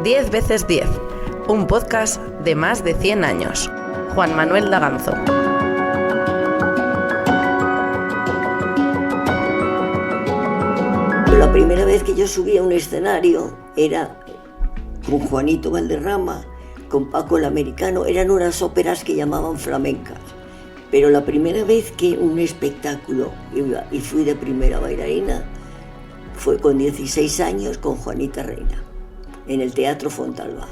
10 veces 10, un podcast de más de 100 años. Juan Manuel Daganzo. La primera vez que yo subí a un escenario era con Juanito Valderrama, con Paco el Americano. Eran unas óperas que llamaban flamencas. Pero la primera vez que un espectáculo iba y fui de primera bailarina fue con 16 años con Juanita Reina, en el Teatro Fontalba.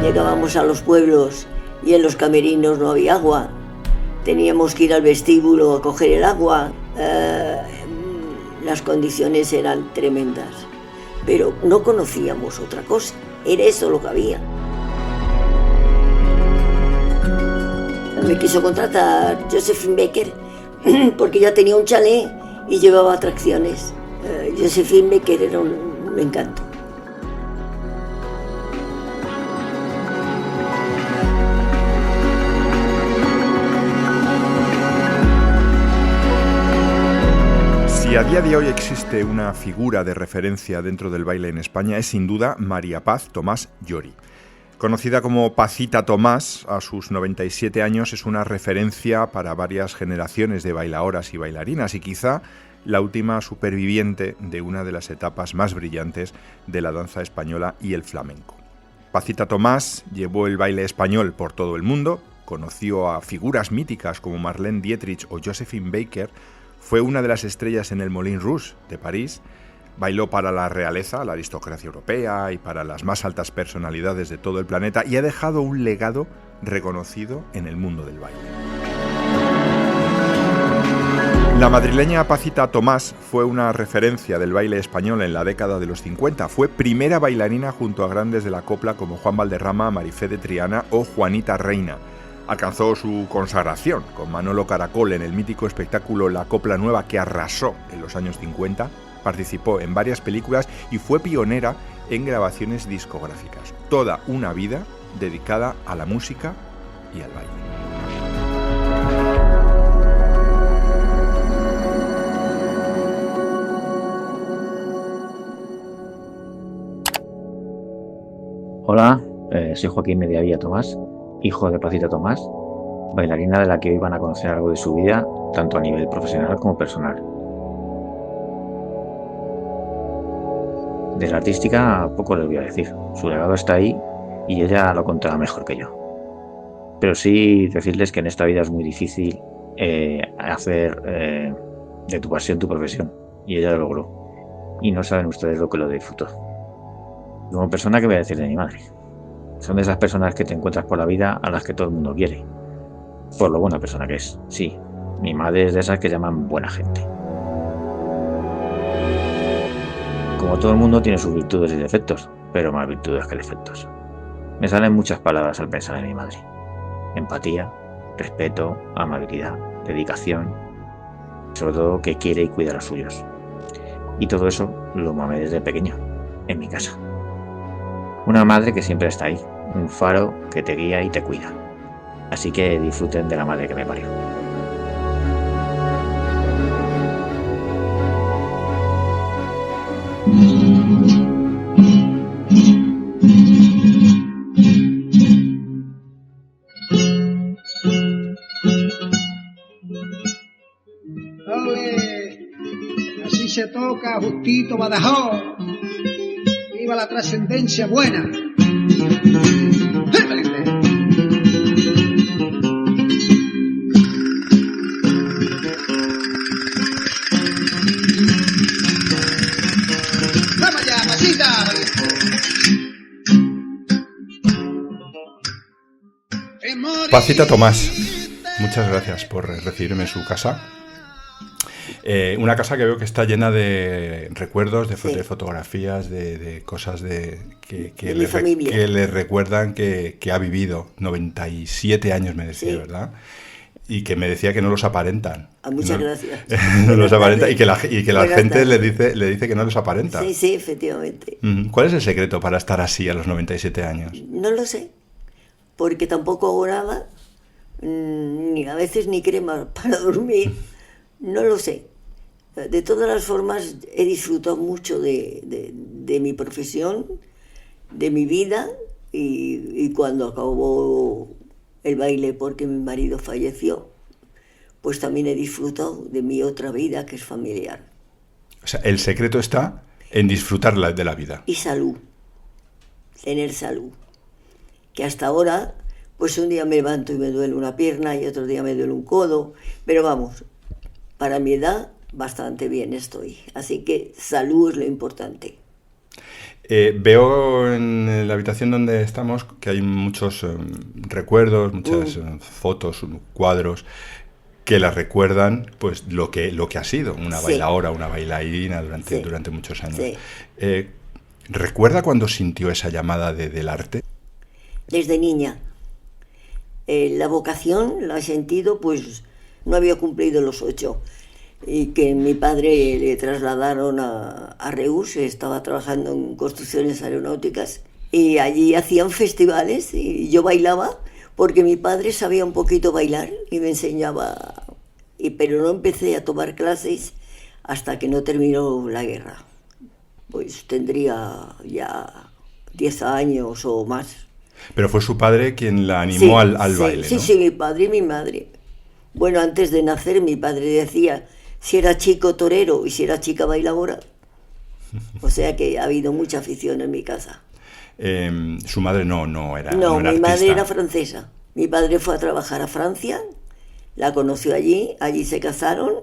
Llegábamos a los pueblos y en los camerinos no había agua. Teníamos que ir al vestíbulo a coger el agua. Las condiciones eran tremendas, pero no conocíamos otra cosa. Era eso lo que había. Me quiso contratar Josephine Baker porque ya tenía un chalet y llevaba atracciones. Josephine Baker era un encanto. Si a día de hoy existe una figura de referencia dentro del baile en España, es sin duda María Paz Tomás Llori. Conocida como Pacita Tomás, a sus 97 años es una referencia para varias generaciones de bailadoras y bailarinas y quizá la última superviviente de una de las etapas más brillantes de la danza española y el flamenco. Pacita Tomás llevó el baile español por todo el mundo, conoció a figuras míticas como Marlene Dietrich o Josephine Baker, fue una de las estrellas en el Moulin Rouge de París, bailó para la realeza, la aristocracia europea y para las más altas personalidades de todo el planeta y ha dejado un legado reconocido en el mundo del baile. La madrileña Pacita Tomás fue una referencia del baile español en la década de los 50. Fue primera bailarina junto a grandes de la copla como Juan Valderrama, Marifé de Triana o Juanita Reina. Alcanzó su consagración con Manolo Caracol en el mítico espectáculo La Copla Nueva que arrasó en los años 50. Participó en varias películas y fue pionera en grabaciones discográficas. Toda una vida dedicada a la música y al baile. Hola, soy Joaquín Mediavilla Tomás, hijo de Pacita Tomás, bailarina de la que hoy van a conocer algo de su vida, tanto a nivel profesional como personal. De la artística poco les voy a decir, su legado está ahí y ella lo contará mejor que yo. Pero sí decirles que en esta vida es muy difícil hacer de tu pasión tu profesión, y ella lo logró. Y no saben ustedes lo que lo disfrutó. Como persona, ¿qué voy a decir de mi madre? Son de esas personas que te encuentras por la vida a las que todo el mundo quiere, por lo buena persona que es. Sí, mi madre es de esas que llaman buena gente. Como todo el mundo tiene sus virtudes y defectos, pero más virtudes que defectos. Me salen muchas palabras al pensar en mi madre. Empatía, respeto, amabilidad, dedicación, sobre todo que quiere y cuida a los suyos. Y todo eso lo mamé desde pequeño, en mi casa. Una madre que siempre está ahí, un faro que te guía y te cuida. Así que disfruten de la madre que me parió. Ole, así se toca justito Badajoz. Viva la trascendencia buena. Vamos allá, Pacita. Pacita Tomás, muchas gracias por recibirme en su casa. Una casa que veo que está llena de recuerdos, de fotografías, de cosas que le recuerdan que ha vivido. 97 años me decía, sí. ¿Verdad? Y que me decía que no los aparentan. Muchas gracias. No los aparenta y que la gente le dice que no los aparenta. Sí, sí, efectivamente. ¿Cuál es el secreto para estar así a los 97 años? No lo sé, porque tampoco hago nada, ni a veces ni crema para dormir. No lo sé. De todas las formas, he disfrutado mucho de mi profesión, de mi vida, y cuando acabó el baile porque mi marido falleció, pues también he disfrutado de mi otra vida, que es familiar. O sea, el secreto está en disfrutar de la vida. Y salud, tener salud. Que hasta ahora, pues un día me levanto y me duele una pierna y otro día me duele un codo, pero vamos, para mi edad bastante bien estoy. Así que salud es lo importante. Veo en la habitación donde estamos que hay muchos recuerdos, muchas fotos, cuadros que las recuerdan, pues lo que ha sido una bailaora, una bailarina durante muchos años. Sí. ¿Recuerda cuando sintió esa llamada del arte? Desde niña. La vocación la he sentido, pues no había cumplido los 8. Y que mi padre le trasladaron a Reus, estaba trabajando en construcciones aeronáuticas, y allí hacían festivales y yo bailaba porque mi padre sabía un poquito bailar y me enseñaba, pero no empecé a tomar clases hasta que no terminó la guerra. Pues tendría ya 10 años o más. Pero fue su padre quien la animó al baile, ¿no? Sí, mi padre y mi madre. Bueno, antes de nacer mi padre decía si era chico torero y si era chica bailadora. O sea que ha habido mucha afición en mi casa. Su madre no era No, mi artista. madre era francesa. Mi padre fue a trabajar a Francia, la conoció allí se casaron,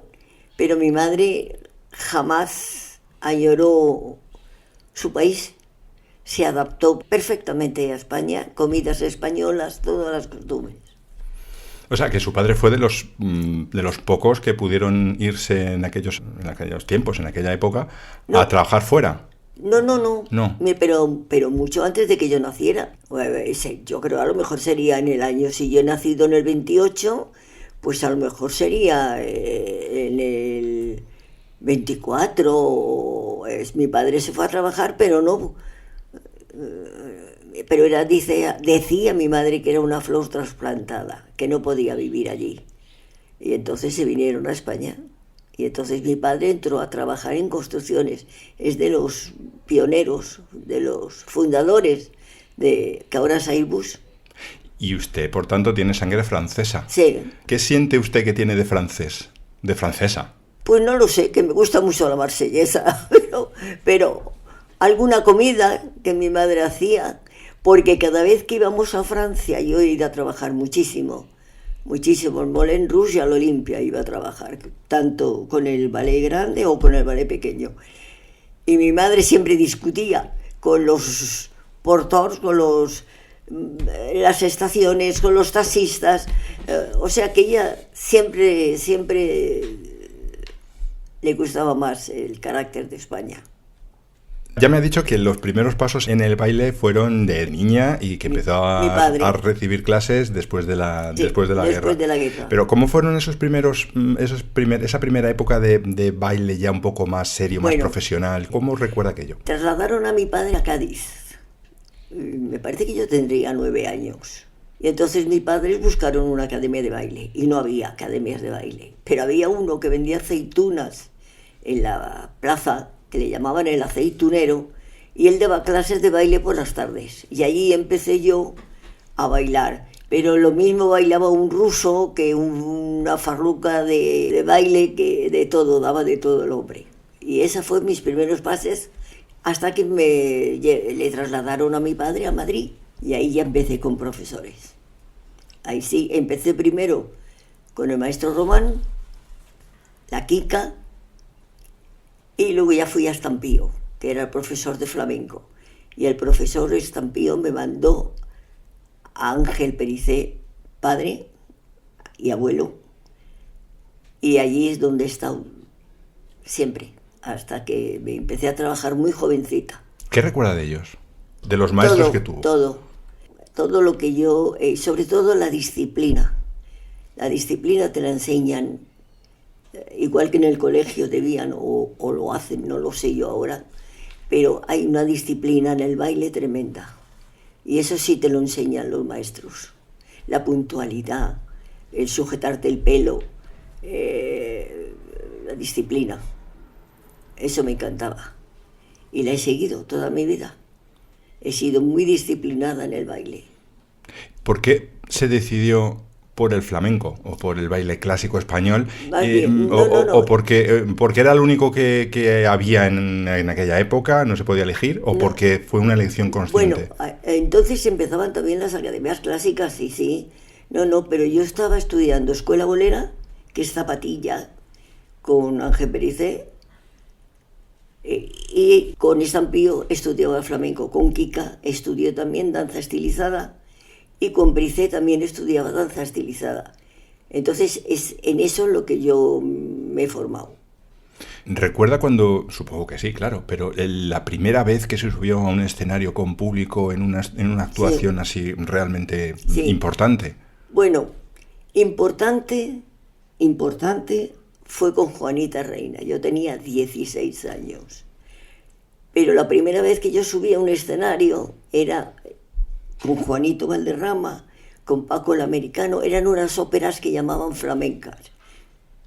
pero mi madre jamás añoró su país. Se adaptó perfectamente a España, comidas españolas, todas las costumbres. O sea, que su padre fue de los pocos que pudieron irse en aquellos tiempos, en aquella época, a trabajar fuera. No. Pero mucho antes de que yo naciera. Yo creo a lo mejor sería en el año, si yo he nacido en el 28, pues a lo mejor sería en el 24. Mi padre se fue a trabajar, pero no. Pero decía mi madre que era una flor trasplantada, que no podía vivir allí. Y entonces se vinieron a España. Y entonces mi padre entró a trabajar en construcciones. Es de los pioneros, de los fundadores de que ahora es Airbus. Y usted, por tanto, tiene sangre francesa. Sí. ¿Qué siente usted que tiene de francés? De francesa. Pues no lo sé, que me gusta mucho la marsellesa, pero alguna comida que mi madre hacía, porque cada vez que íbamos a Francia yo iba a trabajar muchísimo, en Moulin Rouge y a l'Olimpia iba a trabajar, tanto con el ballet grande o con el ballet pequeño. Y mi madre siempre discutía con los portors, con las estaciones, con los taxistas, o sea que ella siempre le gustaba más el carácter de España. Ya me ha dicho que los primeros pasos en el baile fueron de niña y que empezó a recibir clases después de la guerra. Pero ¿cómo fueron esa primera época de baile ya un poco más serio, más profesional? ¿Cómo recuerda aquello? Trasladaron a mi padre a Cádiz. Me parece que yo tendría 9 años. Y entonces mis padres buscaron una academia de baile y no había academias de baile. Pero había uno que vendía aceitunas en la plaza, que le llamaban el aceitunero, y él daba clases de baile por las tardes. Y allí empecé yo a bailar. Pero lo mismo bailaba un ruso que una farruca de baile, que de todo, daba de todo el hombre. Y esos fueron mis primeros pases hasta que le trasladaron a mi padre a Madrid. Y ahí ya empecé con profesores. Ahí sí, empecé primero con el maestro Román, la Kika, y luego ya fui a Estampío, que era el profesor de flamenco. Y el profesor Estampío me mandó a Ángel Pericé, padre y abuelo. Y allí es donde he estado siempre, hasta que me empecé a trabajar muy jovencita. ¿Qué recuerda de ellos? De los maestros que tuvo. Todo lo que yo, sobre todo la disciplina. La disciplina te la enseñan, igual que en el colegio debían, o lo hacen, no lo sé yo ahora, pero hay una disciplina en el baile tremenda. Y eso sí te lo enseñan los maestros. La puntualidad, el sujetarte el pelo, la disciplina. Eso me encantaba. Y la he seguido toda mi vida. He sido muy disciplinada en el baile. ¿Por qué se decidió por el flamenco o por el baile clásico español? No. ¿O porque era lo único que había en aquella época, no se podía elegir? ¿O porque fue una elección consciente? Bueno, entonces empezaban también las academias clásicas, sí. No, pero yo estaba estudiando escuela bolera, que es zapatilla, con Ángel Pericé, y con Estampío estudiaba flamenco, con Kika estudié también danza estilizada y con Pericé también estudiaba danza estilizada. Entonces es en eso en lo que yo me he formado. ¿Recuerda cuando, supongo que sí, claro, pero la primera vez que se subió a un escenario con público en una actuación así realmente importante? Bueno, importante fue con Juanita Reina. Yo tenía 16 años. Pero la primera vez que yo subí a un escenario era con Juanito Valderrama, con Paco el Americano. Eran unas óperas que llamaban flamencas.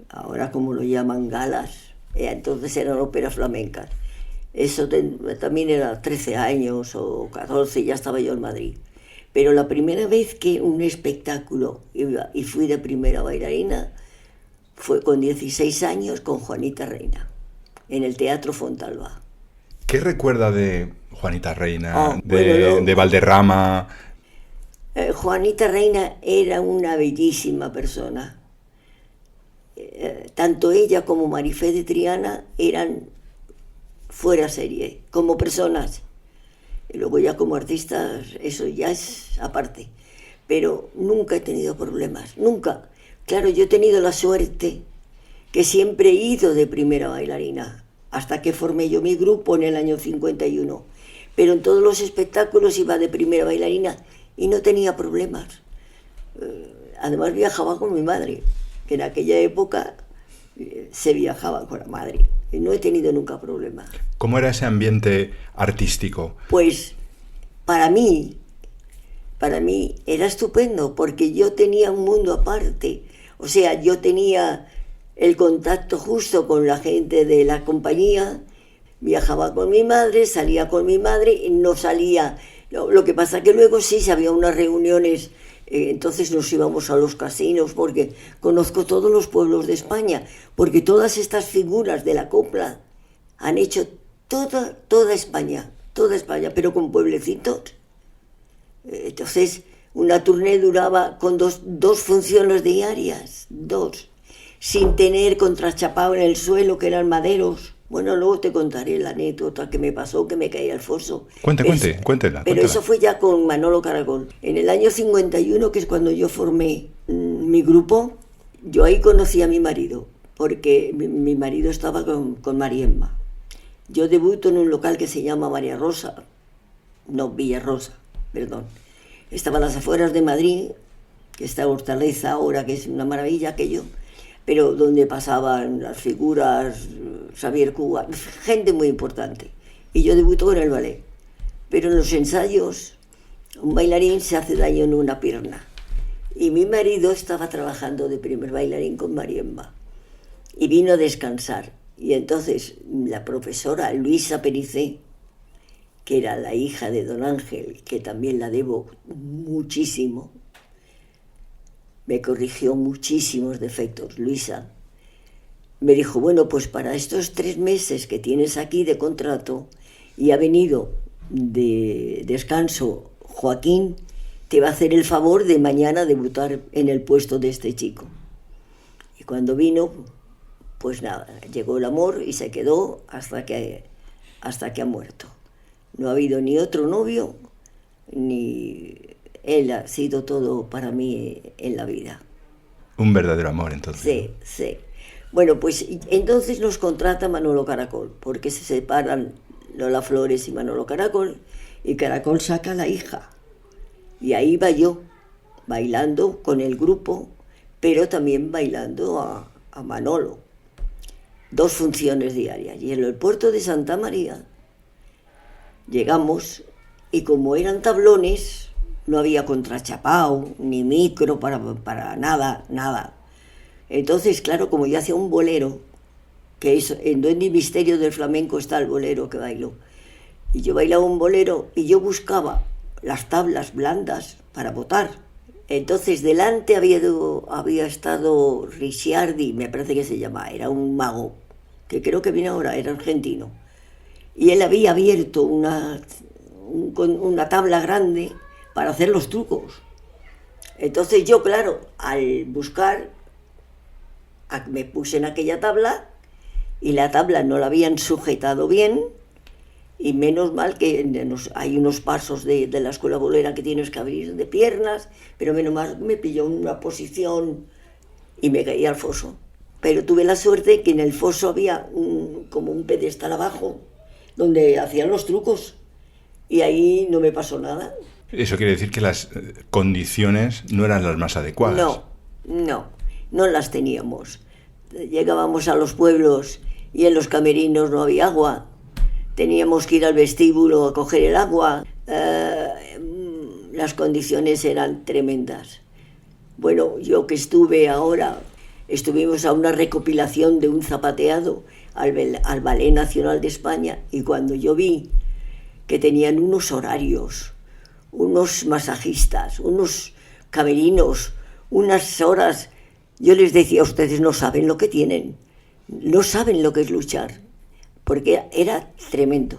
Ahora como lo llaman galas, entonces eran óperas flamencas. Eso también era 13 años o 14, ya estaba yo en Madrid. Pero la primera vez que un espectáculo iba y fui de primera bailarina fue con 16 años con Juanita Reina, en el Teatro Fontalba. ¿Qué recuerda de Juanita Reina, de Valderrama? Juanita Reina era una bellísima persona. Tanto ella como Marifé de Triana eran fuera serie, como personas. Y luego ya como artistas, eso ya es aparte. Pero nunca he tenido problemas, nunca. Claro, yo he tenido la suerte que siempre he ido de primera bailarina, hasta que formé yo mi grupo en el año 51. Pero en todos los espectáculos iba de primera bailarina y no tenía problemas. Además viajaba con mi madre, que en aquella época se viajaba con la madre. Y no he tenido nunca problemas. ¿Cómo era ese ambiente artístico? Pues para mí era estupendo, porque yo tenía un mundo aparte. O sea, yo tenía el contacto justo con la gente de la compañía, viajaba con mi madre, salía con mi madre, y no salía. Lo que pasa que luego sí había unas reuniones, entonces nos íbamos a los casinos, porque conozco todos los pueblos de España, porque todas estas figuras de la copla han hecho toda España, pero con pueblecitos. Entonces, una tournée duraba con dos funciones diarias, sin tener contrachapado en el suelo, que eran maderos. Bueno, luego te contaré la anécdota que me pasó, que me caí al foso. Cuéntela. Pero eso fue ya con Manolo Caracol. En el año 51, que es cuando yo formé mi grupo, yo ahí conocí a mi marido, porque mi marido estaba con Mariemma. Yo debuto en un local que se llama Villarrosa, perdón. Estaba a las afueras de Madrid, que está Hortaleza ahora, que es una maravilla aquello, pero donde pasaban las figuras, Xavier Cugat, gente muy importante. Y yo debuto en el ballet. Pero en los ensayos, un bailarín se hace daño en una pierna. Y mi marido estaba trabajando de primer bailarín con Mariemma. Y vino a descansar. Y entonces la profesora Luisa Pericé, que era la hija de don Ángel, que también la debo muchísimo, me corrigió muchísimos defectos. Luisa me dijo, bueno, pues para estos 3 meses que tienes aquí de contrato y ha venido de descanso Joaquín, te va a hacer el favor de mañana debutar en el puesto de este chico. Y cuando vino, pues nada, llegó el amor y se quedó hasta que ha muerto. No ha habido ni otro novio, ni... Él ha sido todo para mí en la vida. Un verdadero amor, entonces. Sí. Bueno, pues entonces nos contrata Manolo Caracol, porque se separan Lola Flores y Manolo Caracol, y Caracol saca a la hija. Y ahí va yo, bailando con el grupo, pero también bailando a Manolo. 2 funciones diarias. Y en el puerto de Santa María llegamos, y como eran tablones, no había contrachapao, ni micro para nada. Entonces, claro, como yo hacía un bolero, que es en Duende y Misterio del Flamenco está el bolero que bailo. Y yo bailaba un bolero y yo buscaba las tablas blandas para botar. Entonces delante había estado Ricciardi, me parece que se llama, era un mago, que creo que viene ahora, era argentino. Y él había abierto una tabla grande para hacer los trucos. Entonces yo, claro, al buscar, me puse en aquella tabla y la tabla no la habían sujetado bien, y menos mal que hay unos pasos de la escuela bolera que tienes que abrir de piernas, pero menos mal me pilló en una posición y me caí al foso. Pero tuve la suerte que en el foso había como un pedestal abajo donde hacían los trucos y ahí no me pasó nada. Eso quiere decir que las condiciones no eran las más adecuadas. No las teníamos. Llegábamos a los pueblos y en los camerinos no había agua. Teníamos que ir al vestíbulo a coger el agua. Las condiciones eran tremendas. Bueno, yo que estuvimos a una recopilación de un zapateado al Ballet Nacional de España, y cuando yo vi que tenían unos horarios, unos masajistas, unos camerinos, unas horas, yo les decía, ustedes no saben lo que tienen, no saben lo que es luchar, porque era tremendo,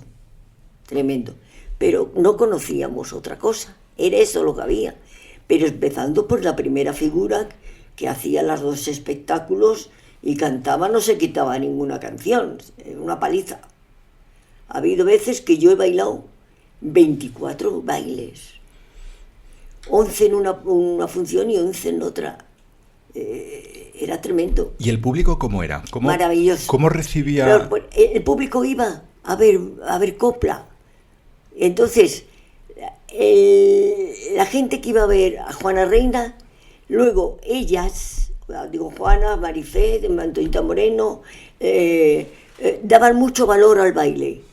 pero no conocíamos otra cosa, era eso lo que había. Pero empezando por la primera figura que hacía los 2 espectáculos y cantaba, no se quitaba ninguna canción, una paliza. Ha habido veces que yo he bailado 24 bailes, 11 en una función y 11 en otra. Era tremendo. ¿Y el público cómo era? Maravilloso. ¿Cómo recibía? Pero el público iba a ver copla. Entonces, la gente que iba a ver a Juana Reina, luego ellas, Juana, Marifé, Antoñita Moreno, daban mucho valor al baile.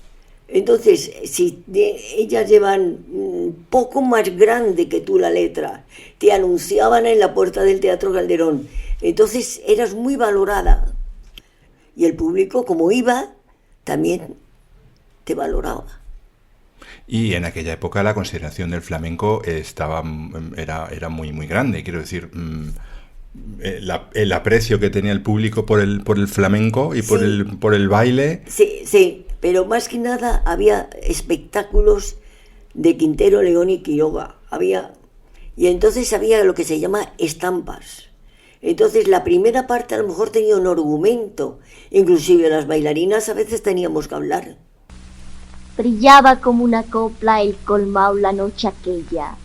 Entonces, si ellas llevan un poco más grande que tú la letra, te anunciaban en la puerta del Teatro Calderón, entonces eras muy valorada. Y el público, como iba, también te valoraba. Y en aquella época la consideración del flamenco era muy, muy grande. Quiero decir, el aprecio que tenía el público por el flamenco y por el baile. Sí, pero más que nada había espectáculos de Quintero, León y Quiroga. Y entonces había lo que se llama estampas. Entonces la primera parte a lo mejor tenía un argumento. Inclusive las bailarinas a veces teníamos que hablar. Brillaba como una copla el colmao la noche aquella.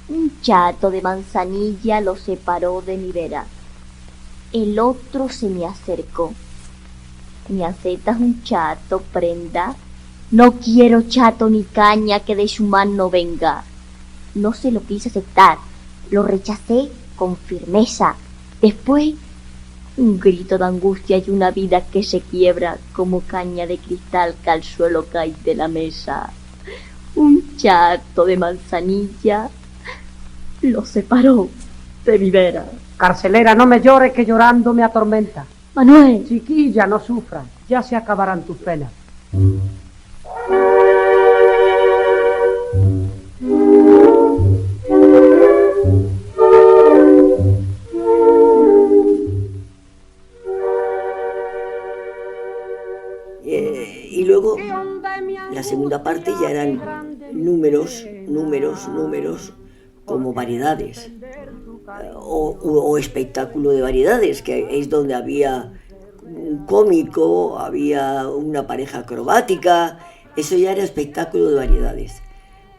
Un chato de Manzanilla lo separó de mi vera. El otro se me acercó. ¿Me aceptas un chato, prenda? No quiero chato ni caña que de su mano venga. No se lo quise aceptar, lo rechacé con firmeza. Después, un grito de angustia y una vida que se quiebra como caña de cristal que al suelo cae de la mesa. Un chato de Manzanilla lo separó de mi vera. Carcelera, no me llores que llorando me atormenta. Manuel. Chiquilla, no sufras, ya se acabarán tus penas. Y luego la segunda parte ya eran números como variedades o espectáculo de variedades, que es donde había un cómico, había una pareja acrobática. Eso ya era espectáculo de variedades,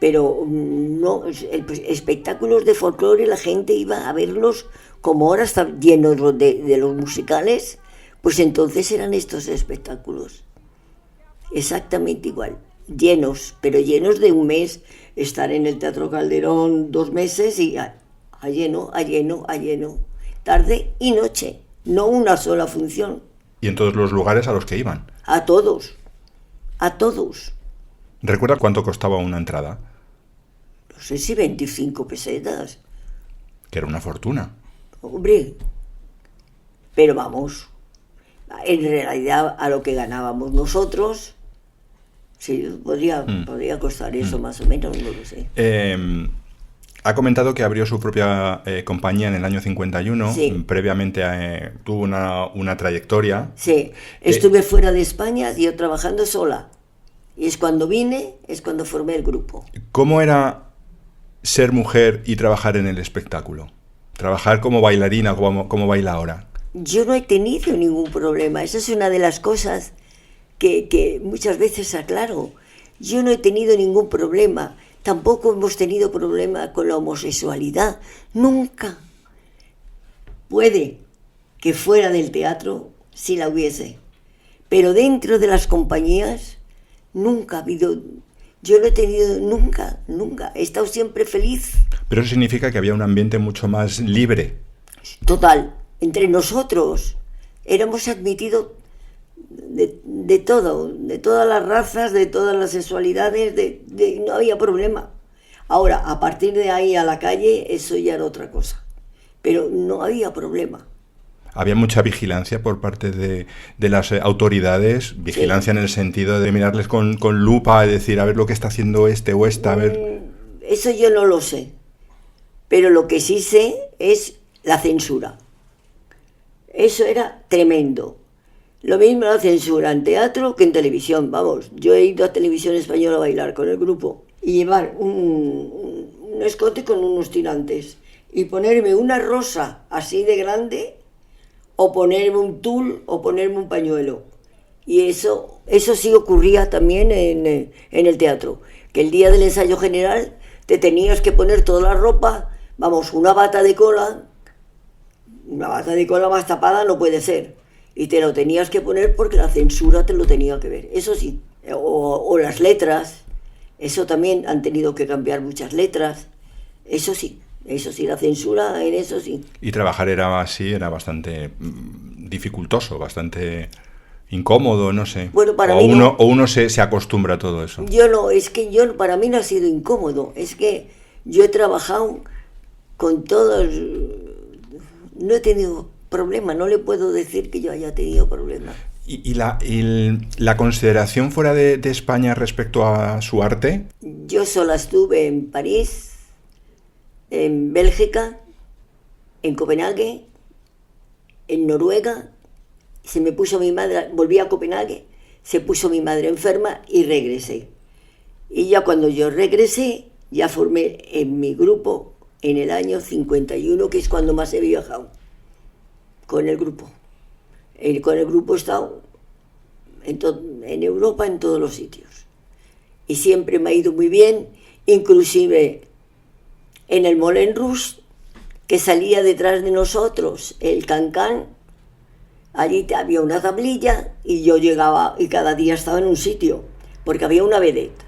pero no espectáculos de folclore. La gente iba a verlos, como ahora están llenos de los musicales, pues entonces eran estos espectáculos exactamente igual, pero llenos de un mes. Estar en el Teatro Calderón 2 meses y a lleno, tarde y noche, no una sola función. ¿Y en todos los lugares a los que iban? A todos. ¿Recuerda cuánto costaba una entrada? No sé si 25 pesetas. Que era una fortuna. Hombre, pero vamos, En realidad, a lo que ganábamos nosotros, sí, podría costar eso más o menos, no lo sé. Ha comentado que abrió su propia compañía en el año 51. Sí. Previamente tuvo una trayectoria. Sí, estuve fuera de España, yo trabajando sola. Y es cuando vine, es cuando formé el grupo. ¿Cómo era ser mujer y trabajar en el espectáculo? Trabajar como bailarina, como baila ahora. Yo no he tenido ningún problema. Esa es una de las cosas que muchas veces aclaro. Yo no he tenido ningún problema. Tampoco hemos tenido problema con la homosexualidad. Nunca. Puede que fuera del teatro sí la hubiese. Pero dentro de las compañías nunca ha habido... Yo no he tenido nunca. He estado siempre feliz. Pero eso significa que había un ambiente mucho más libre. Total. Entre nosotros éramos admitidos de todo, de todas las razas, de todas las sexualidades, no había problema. Ahora, a partir de ahí a la calle, eso ya era otra cosa. Pero no había problema. Había mucha vigilancia por parte de las autoridades, vigilancia sí. En el sentido de mirarles con lupa y decir, a ver lo que está haciendo este o esta, a ver... Eso yo no lo sé. Pero lo que sí sé es la censura. Eso era tremendo. Lo mismo la censura en teatro que en televisión. Vamos, yo he ido a Televisión Española a bailar con el grupo y llevar un escote con unos tirantes y ponerme una rosa así de grande o ponerme un tul o ponerme un pañuelo. Y eso sí ocurría también en el teatro, que el día del ensayo general te tenías que poner toda la ropa, vamos, una bata de cola más tapada no puede ser. Y te lo tenías que poner porque la censura te lo tenía que ver. Eso sí. O las letras. Eso también han tenido que cambiar muchas letras. Eso sí, la censura en eso sí. Y trabajar era bastante dificultoso, bastante incómodo, no sé. Bueno, para mí uno se acostumbra a todo eso. Yo no, para mí no ha sido incómodo. Es que yo he trabajado con todos... No he tenido problema, no le puedo decir que yo haya tenido problema. ¿Y la consideración fuera de España respecto a su arte? Yo sola estuve en París, en Bélgica, en Copenhague, en Noruega. Se me puso mi madre, volví a Copenhague, se puso mi madre enferma y regresé. Y ya cuando yo regresé, ya formé en mi grupo en el año 51, que es cuando más he viajado con el grupo. Con el grupo he estado en Europa, en todos los sitios. Y siempre me ha ido muy bien, inclusive en el Moulin Rouge, que salía detrás de nosotros, el Can-Can, allí había una tablilla y yo llegaba y cada día estaba en un sitio, porque había una vedette.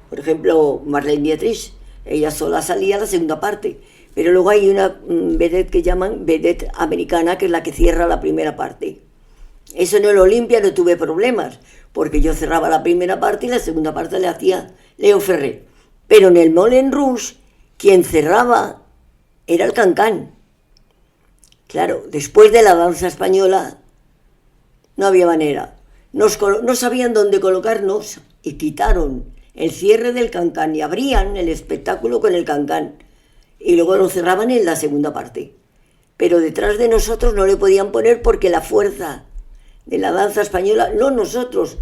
Por ejemplo, Marlene Dietrich, ella sola salía a la segunda parte, pero luego hay una vedette que llaman vedette americana, que es la que cierra la primera parte. Eso en el Olimpia no tuve problemas, porque yo cerraba la primera parte y la segunda parte le hacía Leo Ferrer. Pero en el Moulin Rouge, quien cerraba era el Can-Can. Claro, después de la danza española no había manera. No sabían dónde colocarnos y quitaron el cierre del Can-Can y abrían el espectáculo con el Can-Can. Y luego lo cerraban en la segunda parte. Pero detrás de nosotros no le podían poner porque la fuerza de la danza española, no nosotros,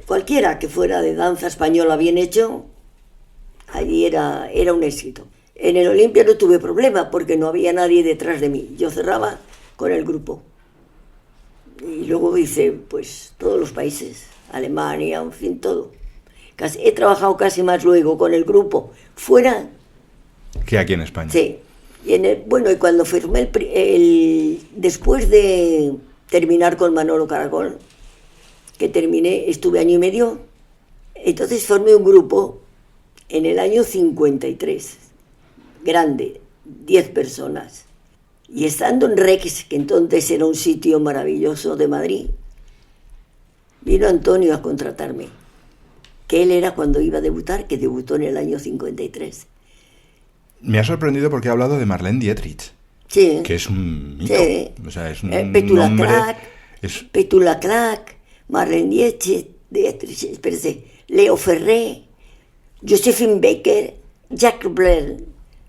cualquiera que fuera de danza española bien hecho, allí era un éxito. En el Olimpia no tuve problema porque no había nadie detrás de mí. Yo cerraba con el grupo. Y luego hice pues todos los países, Alemania, en fin, todo. He trabajado casi más luego con el grupo fuera que aquí en España. Sí. Y y cuando firmé después de terminar con Manolo Caracol, que terminé, estuve año y medio, entonces formé un grupo en el año 53, grande, 10 personas. Y estando en Rex, que entonces era un sitio maravilloso de Madrid, vino Antonio a contratarme, que él era cuando iba a debutar, que debutó en el año 53. Me ha sorprendido porque ha hablado de Marlene Dietrich. Sí. Que es un mito. Sí. O sea, es un Petula nombre... Clark, es- Petula Clark, Marlene Dietrich, espérese, Leo Ferré, Josephine Baker, Jack Blair,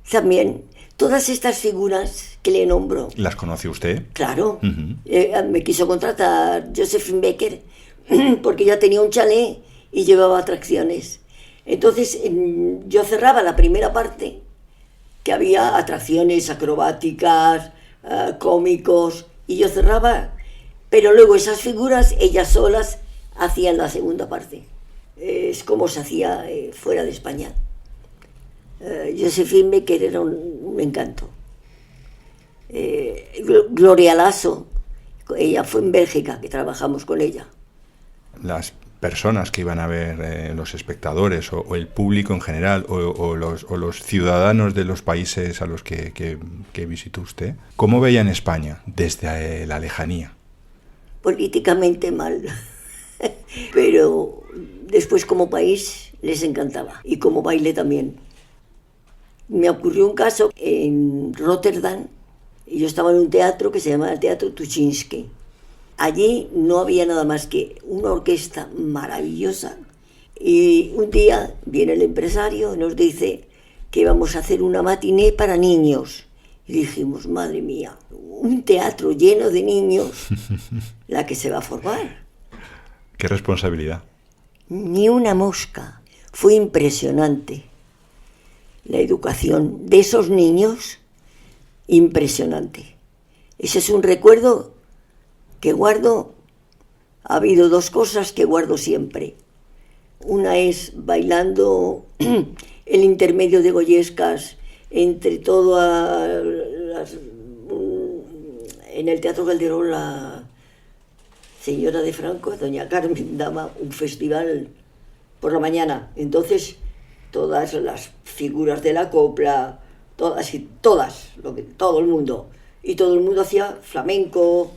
también. Todas estas figuras que le nombro. ¿Las conoce usted? Claro. Ujú. Me quiso contratar Josephine Baker porque ya tenía un chalet y llevaba atracciones. Entonces yo cerraba la primera parte, que había atracciones acrobáticas, cómicos, y yo cerraba, pero luego esas figuras, ellas solas, hacían la segunda parte. Es como se hacía fuera de España. Josephine Baker era un encanto. Gloria Lasso, ella fue en Bélgica, que trabajamos con ella. Las personas que iban a ver, los espectadores o el público en general o los ciudadanos de los países a los que visitó usted, ¿cómo veían España desde la lejanía? Políticamente mal, pero después como país les encantaba y como baile también. Me ocurrió un caso en Rotterdam, y yo estaba en un teatro que se llamaba el Teatro Tuchinski. Allí no había nada más que una orquesta maravillosa, y un día viene el empresario y nos dice que íbamos a hacer una matiné para niños. Y dijimos, madre mía, un teatro lleno de niños, la que se va a formar. ¡Qué responsabilidad! Ni una mosca. Fue impresionante. La educación de esos niños, impresionante. Ese es un recuerdo que guardo. Ha habido dos cosas que guardo siempre. Una es bailando el intermedio de Goyescas entre todas las... En el Teatro Calderón, la señora de Franco, doña Carmen, daba un festival por la mañana. Entonces, todas las figuras de la copla, todo el mundo. Y todo el mundo hacía flamenco,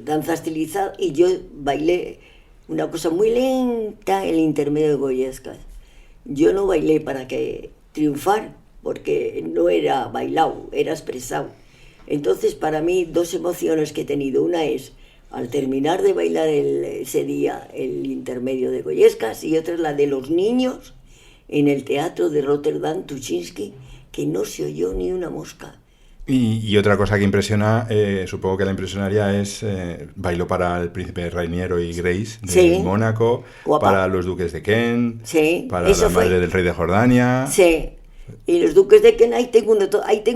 danza estilizada, y yo bailé una cosa muy lenta, el intermedio de Goyescas. Yo no bailé para que triunfar, porque no era bailado, era expresado. Entonces, para mí, dos emociones que he tenido. Una es, al terminar de bailar ese día, el intermedio de Goyescas, y otra es la de los niños en el teatro de Rotterdam, Tuchinski, que no se oyó ni una mosca. Y otra cosa que impresiona, supongo que la impresionaría, es bailó para el príncipe Rainiero y Grace de Sí. Mónaco, Guapa. para los duques de Kent, Sí, para eso la fue. madre del rey de Jordania. Sí, y los duques de Kent, ahí tengo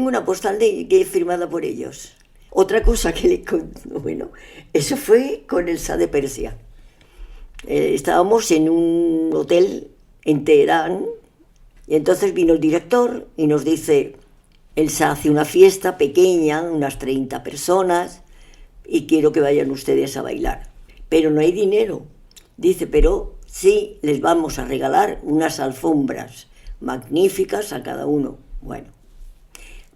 una postal que firmada por ellos. Otra cosa que le conto, bueno, eso fue con el Shah de Persia. Estábamos en un hotel en Teherán, y entonces vino el director y nos dice, el Shah hace una fiesta pequeña, unas 30 personas, y quiero que vayan ustedes a bailar. Pero no hay dinero. Dice, pero sí, les vamos a regalar unas alfombras magníficas a cada uno. Bueno,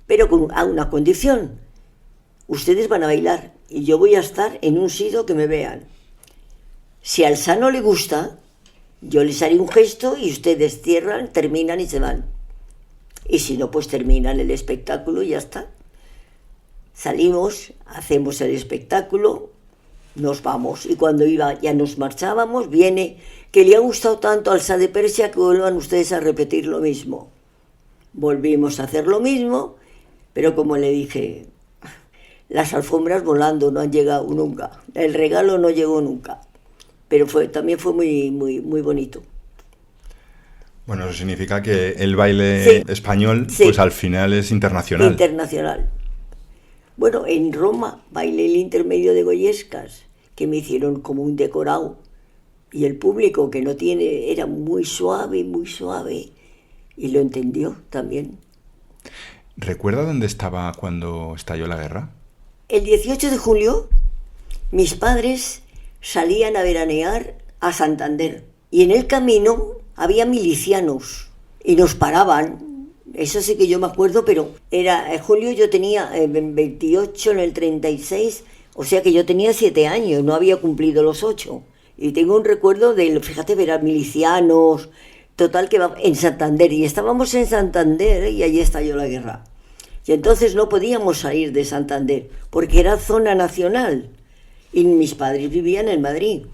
pero a una condición. Ustedes van a bailar y yo voy a estar en un sitio que me vean. Si al Shah no le gusta, yo les haré un gesto y ustedes cierran, terminan y se van. Y si no, pues terminan el espectáculo y ya está. Salimos, hacemos el espectáculo, nos vamos. Y cuando ya nos marchábamos, viene que le ha gustado tanto al Shah de Persia que vuelvan ustedes a repetir lo mismo. Volvimos a hacer lo mismo, pero como le dije, las alfombras volando no han llegado nunca. El regalo no llegó nunca. Pero también fue muy, muy, muy bonito. Bueno, eso significa que el baile Sí. español, Sí. pues al final es internacional. Internacional. Bueno, en Roma bailé el intermedio de Goyescas, que me hicieron como un decorado. Y el público, que no tiene, era muy suave, y lo entendió también. ¿Recuerda dónde estaba cuando estalló la guerra? El 18 de julio, mis padres salían a veranear a Santander. Y en el camino había milicianos y nos paraban. Eso sí que yo me acuerdo, pero era en julio, yo tenía 28 en el 36, o sea que yo tenía 7 años, no había cumplido los 8. Y tengo un recuerdo fíjate, ver a milicianos, total que en Santander, y estábamos en Santander y allí estalló la guerra. Y entonces no podíamos salir de Santander, porque era zona nacional. Y mis padres vivían en Madrid.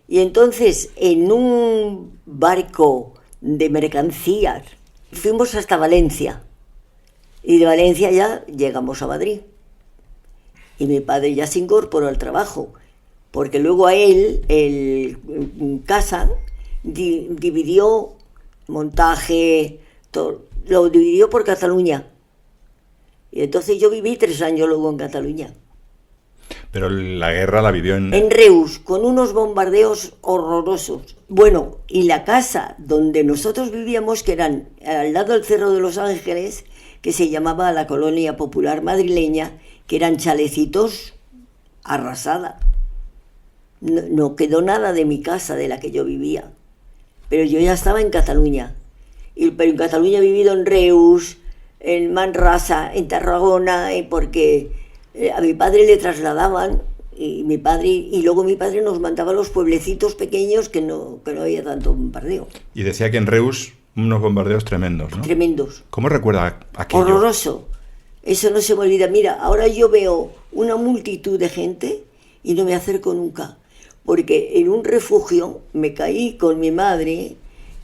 Y entonces, en un barco de mercancías, fuimos hasta Valencia. Y de Valencia ya llegamos a Madrid. Y mi padre ya se incorporó al trabajo, porque luego a él, el casa, dividió montaje, todo, lo dividió por Cataluña. Y entonces yo viví 3 años luego en Cataluña. Pero la guerra la vivió En Reus, con unos bombardeos horrorosos. Bueno, y la casa donde nosotros vivíamos, que eran al lado del Cerro de los Ángeles, que se llamaba la Colonia Popular Madrileña, que eran chalecitos arrasada. No quedó nada de mi casa, de la que yo vivía. Pero yo ya estaba en Cataluña. Pero en Cataluña he vivido en Reus, en Manresa, en Tarragona, porque a mi padre le trasladaban y luego mi padre nos mandaba a los pueblecitos pequeños que no había tanto bombardeo. Y decía que en Reus unos bombardeos tremendos, ¿no? Tremendos. ¿Cómo recuerda aquello? Horroroso. Eso no se me olvida. Mira, ahora yo veo una multitud de gente y no me acerco nunca, porque en un refugio me caí con mi madre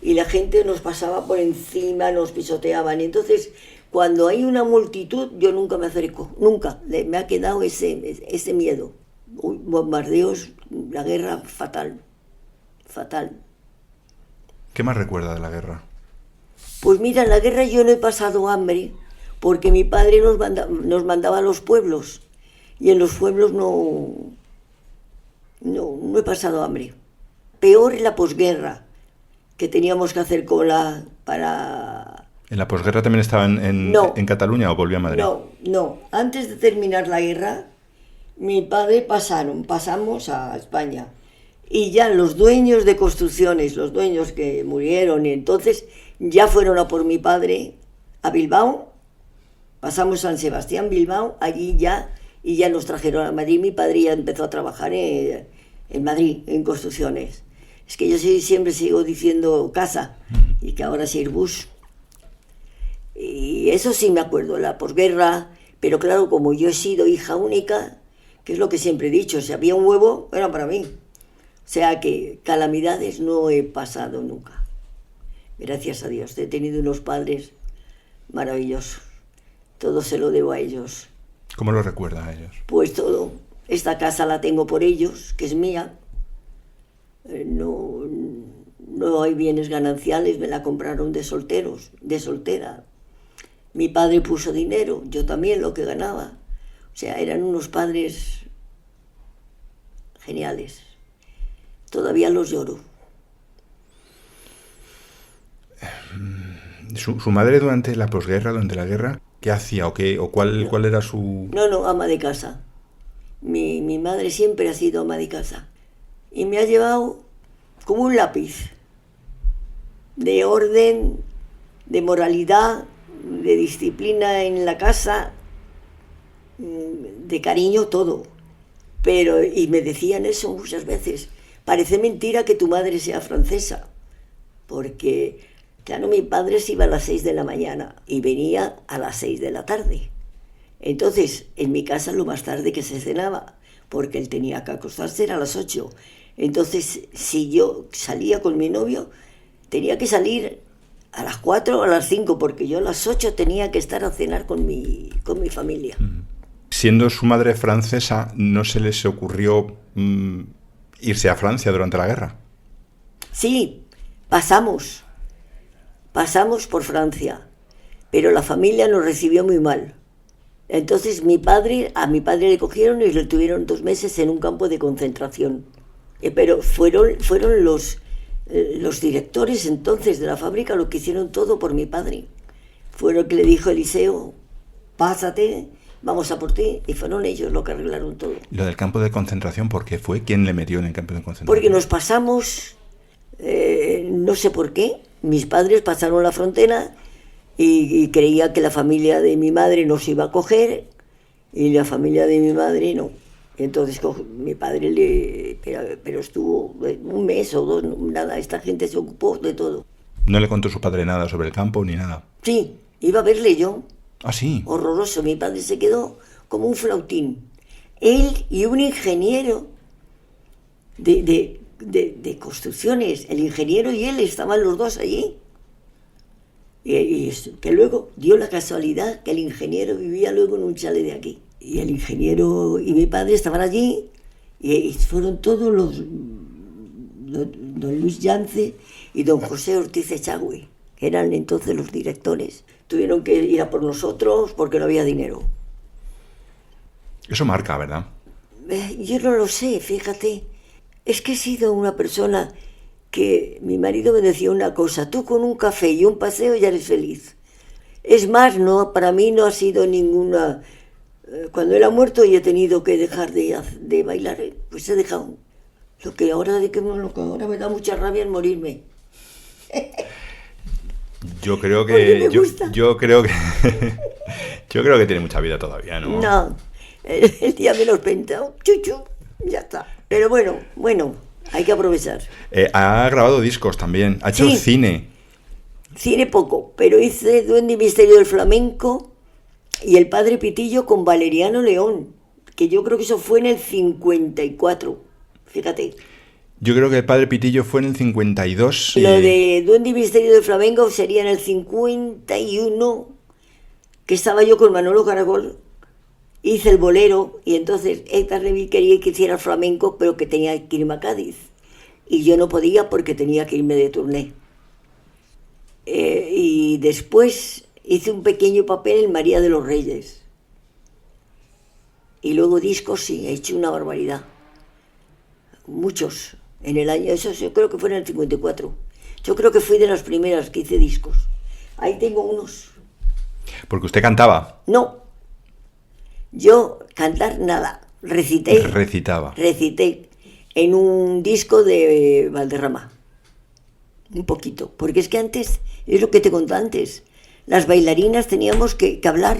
y la gente nos pasaba por encima, nos pisoteaban. Y entonces, cuando hay una multitud, yo nunca me acerco, nunca. Me ha quedado ese miedo. Bombardeos, la guerra, fatal, fatal. ¿Qué más recuerda de la guerra? Pues mira, en la guerra yo no he pasado hambre, porque mi padre nos mandaba a los pueblos, y en los pueblos no he pasado hambre. Peor en la posguerra, que teníamos que hacer cola para... ¿En la posguerra también estaba en Cataluña o volvió a Madrid? No. Antes de terminar la guerra, mi padre pasamos a España. Y ya los dueños de construcciones, los dueños que murieron, y entonces ya fueron a por mi padre a Bilbao. Pasamos San Sebastián, Bilbao, allí ya, y ya nos trajeron a Madrid. Mi padre ya empezó a trabajar en Madrid, en construcciones. Es que yo siempre sigo diciendo casa, y que ahora es Airbus. Y eso sí me acuerdo, la posguerra, pero claro, como yo he sido hija única, que es lo que siempre he dicho, si había un huevo, era para mí. O sea que calamidades no he pasado nunca. Gracias a Dios, he tenido unos padres maravillosos. Todo se lo debo a ellos. ¿Cómo lo recuerda a ellos? Pues todo. Esta casa la tengo por ellos, que es mía. No hay bienes gananciales, me la compraron de soltera. Mi padre puso dinero, yo también lo que ganaba. O sea, eran unos padres geniales. Todavía los lloro. ¿Su madre durante la posguerra, durante la guerra, qué hacía o cuál era su...? No, ama de casa. Mi madre siempre ha sido ama de casa. Y me ha llevado como un lápiz de orden, de moralidad, de disciplina en la casa, de cariño, todo. Y me decían eso muchas veces. Parece mentira que tu madre sea francesa, porque, claro, mi padre se iba a las 6 de la mañana y venía a las 6 de la tarde. Entonces, en mi casa lo más tarde que se cenaba, porque él tenía que acostarse era a las 8. Entonces, si yo salía con mi novio, tenía que salir a las 4 o a las 5, porque yo a las 8 tenía que estar a cenar con mi familia. Siendo su madre francesa, ¿no se les ocurrió irse a Francia durante la guerra? Sí, pasamos por Francia, pero la familia nos recibió muy mal. Entonces a mi padre le cogieron y lo tuvieron 2 meses en un campo de concentración. Pero fueron los directores entonces de la fábrica los que hicieron todo por mi padre. Fueron que le dijo Eliseo, pásate, vamos a por ti, y fueron ellos los que arreglaron todo. Lo del campo de concentración, ¿por qué fue? ¿Quién le metió en el campo de concentración? Porque nos pasamos, no sé por qué, mis padres pasaron la frontera y creía que la familia de mi madre nos iba a coger y la familia de mi madre no. Entonces mi padre pero estuvo 1 mes o 2, nada, esta gente se ocupó de todo. ¿No le contó su padre nada sobre el campo ni nada? Sí, iba a verle yo. Ah, sí. Horroroso. Mi padre se quedó como un flautín. Él y un ingeniero de construcciones. El ingeniero y él estaban los dos allí. Y que luego dio la casualidad que el ingeniero vivía luego en un chalet de aquí. Y el ingeniero y mi padre estaban allí y fueron todos los... Don Luis Yance y don José Ortiz Echagüe, que eran entonces los directores. Tuvieron que ir a por nosotros porque no había dinero. Eso marca, ¿verdad? Yo no lo sé, fíjate. Es que he sido una persona que mi marido me decía una cosa: tú con un café y un paseo ya eres feliz. Es más, no, para mí no ha sido ninguna... Cuando él ha muerto y he tenido que dejar de bailar, pues he dejado. Lo que ahora me da mucha rabia es morirme. Yo creo que yo creo que yo creo que tiene mucha vida todavía, ¿no? No, el día menos pensado, chuchu, ya está. Pero bueno, hay que aprovechar. Ha grabado discos también, ha hecho cine. Cine poco, pero hice Duende y Misterio del Flamenco y El Padre Pitillo con Valeriano León, que yo creo que eso fue en el 54. Fíjate. Yo creo que El Padre Pitillo fue en el 52. Lo de Duende y Misterio del Flamenco sería en el 51, que estaba yo con Manolo Caracol, hice el bolero, y entonces Héctor Levy quería que hiciera flamenco, pero que tenía que irme a Cádiz. Y yo no podía porque tenía que irme de turné. Y después hice un pequeño papel en María de los Reyes. Y luego discos, sí, he hecho una barbaridad. Muchos. En el año, eso yo creo que fue en el 54. Yo creo que fui de las primeras que hice discos. Ahí tengo unos. Porque usted cantaba. No. Yo cantar nada. Recitaba. Recité en un disco de Valderrama. Un poquito. Porque es que antes, es lo que te conté antes, las bailarinas teníamos que hablar.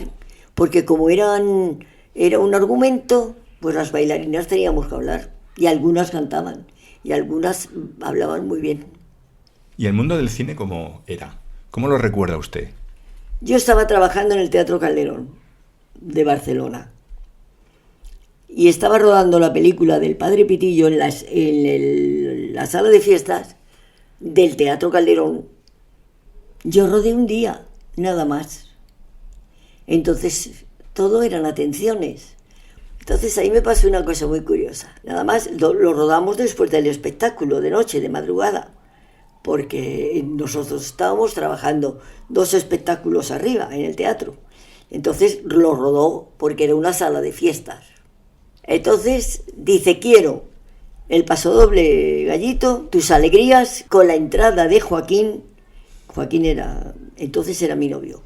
Porque como era un argumento, pues las bailarinas teníamos que hablar. Y algunas cantaban, y algunas hablaban muy bien. ¿Y el mundo del cine cómo era? ¿Cómo lo recuerda usted? Yo estaba trabajando en el Teatro Calderón de Barcelona. Y estaba rodando la película del Padre Pitillo en la sala de fiestas del Teatro Calderón. Yo rodé un día, nada más. Entonces, todo eran atenciones. Entonces ahí me pasó una cosa muy curiosa. Nada más lo rodamos después del espectáculo, de noche, de madrugada, porque nosotros estábamos trabajando 2 espectáculos arriba en el teatro. Entonces lo rodó porque era una sala de fiestas. Entonces dice: quiero el pasodoble Gallito, Tus alegrías, con la entrada de Joaquín. Joaquín entonces era mi novio,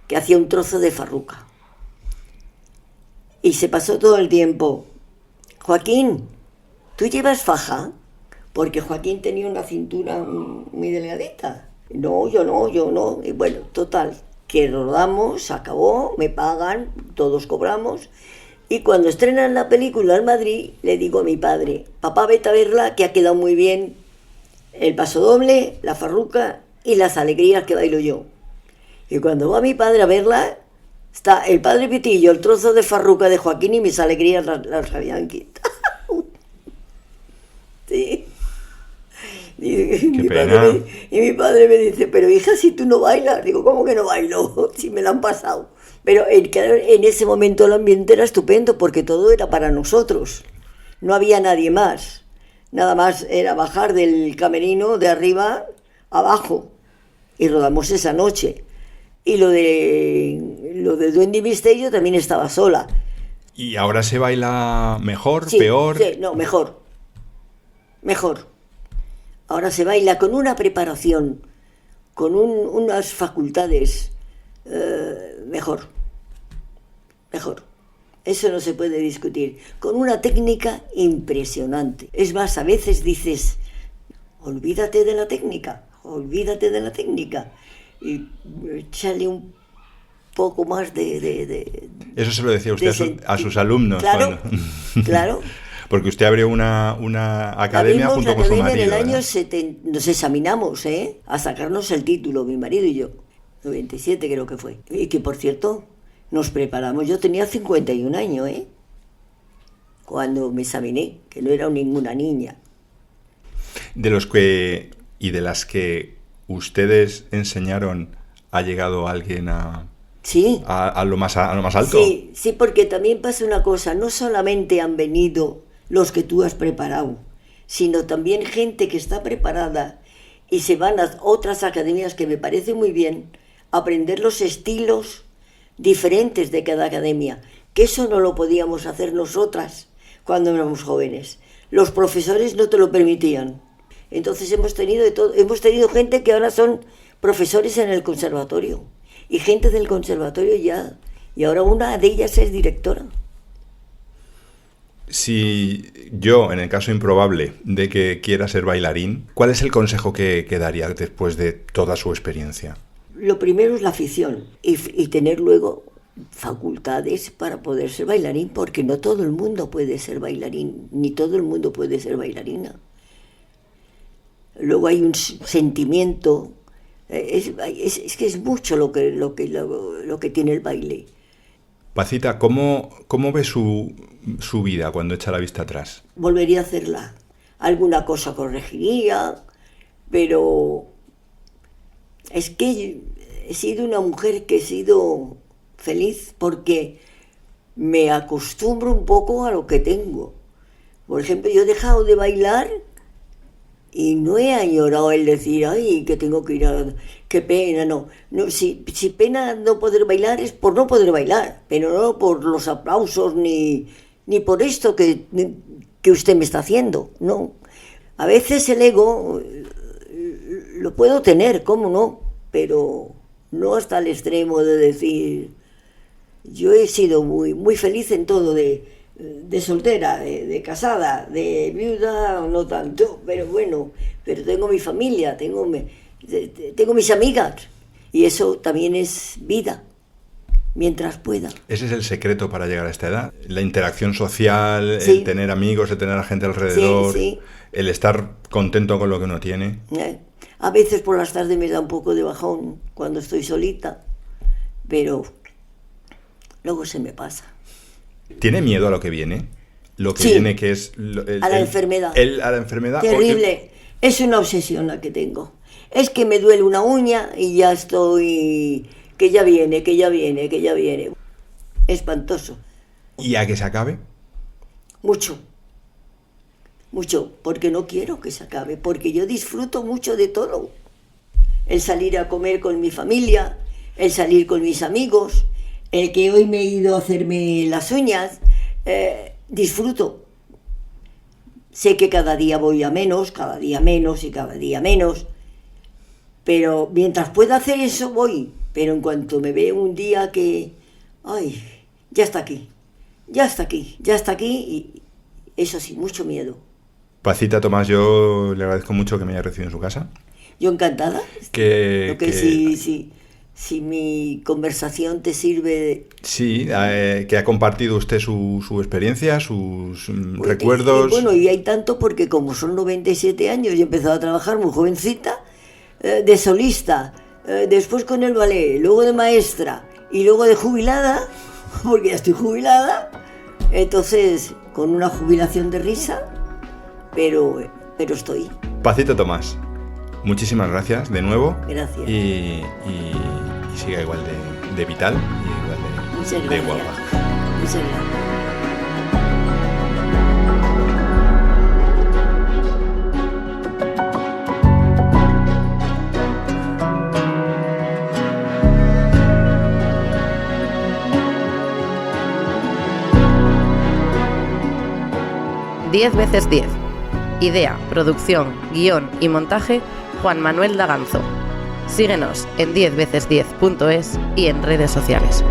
que hacía un trozo de farruca. Y se pasó todo el tiempo: Joaquín, ¿tú llevas faja? Porque Joaquín tenía una cintura muy delgadita. No, yo no. Y bueno, total, que rodamos, acabó, me pagan, todos cobramos. Y cuando estrenan la película en Madrid, le digo a mi padre: papá, vete a verla, que ha quedado muy bien el pasodoble, la farruca y las alegrías que bailo yo. Y cuando va mi padre a verla, está El Padre Pitillo, el trozo de farruca de Joaquín y mis alegrías las habían quitado. Sí. Y mi padre me dice: pero hija, si tú no bailas. Digo: ¿cómo que no bailo? Si me la han pasado. Pero en ese momento el ambiente era estupendo porque todo era para nosotros. No había nadie más. Nada más era bajar del camerino de arriba abajo. Y rodamos esa noche. Y lo de Duende y Misterio también estaba sola. ¿Y ahora se baila mejor, sí, peor? Sí, no, mejor. Ahora se baila con una preparación, con unas facultades mejor. Eso no se puede discutir. Con una técnica impresionante. Es más, a veces dices: olvídate de la técnica. Y échale un poco más de Eso se lo decía usted a sus alumnos. Claro, claro. Porque usted abrió una academia junto con su marido. En el año 70 nos examinamos, a sacarnos el título, mi marido y yo. 97 creo que fue. Y que, por cierto, Nos preparamos, yo tenía 51 años, cuando me examiné, que no era ninguna niña. De los que y de las que ustedes enseñaron, ¿ha llegado alguien Sí. a lo más alto? Sí, porque también pasa una cosa, no solamente han venido los que tú has preparado, sino también gente que está preparada y se van a otras academias, que me parece muy bien, a aprender los estilos diferentes de cada academia, que eso no lo podíamos hacer nosotras cuando éramos jóvenes. Los profesores no te lo permitían. Entonces hemos tenido gente que ahora son profesores en el conservatorio, y gente del conservatorio ya, y ahora una de ellas es directora. Si yo, en el caso improbable de que quiera ser bailarín, ¿cuál es el consejo que daría después de toda su experiencia? Lo primero es la afición y tener luego facultades para poder ser bailarín, porque no todo el mundo puede ser bailarín, ni todo el mundo puede ser bailarina. Luego hay un sentimiento, es que es mucho lo que tiene el baile. Pacita, ¿cómo ve su vida cuando echa la vista atrás? Volvería a hacerla. Alguna cosa corregiría, pero es que he sido una mujer que he sido feliz porque me acostumbro un poco a lo que tengo. Por ejemplo, yo he dejado de bailar y no he añorado el decir, ay, que tengo que ir a... qué pena, no. Si pena no poder bailar es por no poder bailar, pero no por los aplausos ni por esto que usted me está haciendo, no. A veces el ego lo puedo tener, ¿cómo no? Pero no hasta el extremo de decir... Yo he sido muy, muy feliz en todo, de soltera, de casada, de viuda, no tanto, pero bueno, pero tengo mi familia, tengo mis amigas, y eso también es vida, mientras pueda. ¿Ese es el secreto para llegar a esta edad? La interacción social, sí. El tener amigos, el tener a gente alrededor, sí. El estar contento con lo que uno tiene. A veces por las tardes me da un poco de bajón cuando estoy solita, pero luego se me pasa. ¿Tiene miedo a lo que viene? Lo que viene, que es... a la enfermedad. A la enfermedad. Terrible. Es una obsesión la que tengo. Es que me duele una uña y ya estoy... Que ya viene. Espantoso. ¿Y a que se acabe? Mucho, porque no quiero que se acabe, porque yo disfruto mucho de todo. El salir a comer con mi familia, el salir con mis amigos, el que hoy me he ido a hacerme las uñas, disfruto. Sé que cada día voy a menos, cada día menos, pero mientras pueda hacer eso voy. Pero en cuanto me veo un día que, ay, ya está aquí, y eso sí, mucho miedo. Pacita Tomás, yo le agradezco mucho que me haya recibido en su casa. Yo encantada. Si mi conversación te sirve... Sí, que ha compartido usted su experiencia, sus recuerdos... Y hay tanto porque como son 97 años y he empezado a trabajar muy jovencita, de solista, después con el ballet, luego de maestra y luego de jubilada, porque ya estoy jubilada, entonces con una jubilación de risa, pero estoy. Pacita Tomás, muchísimas gracias de nuevo. Gracias. Y siga igual de vital y igual de guapa. Muchas gracias. 10 veces 10. Idea, producción, guión y montaje, Juan Manuel Daganzo. Síguenos en 10veces10.es y en redes sociales.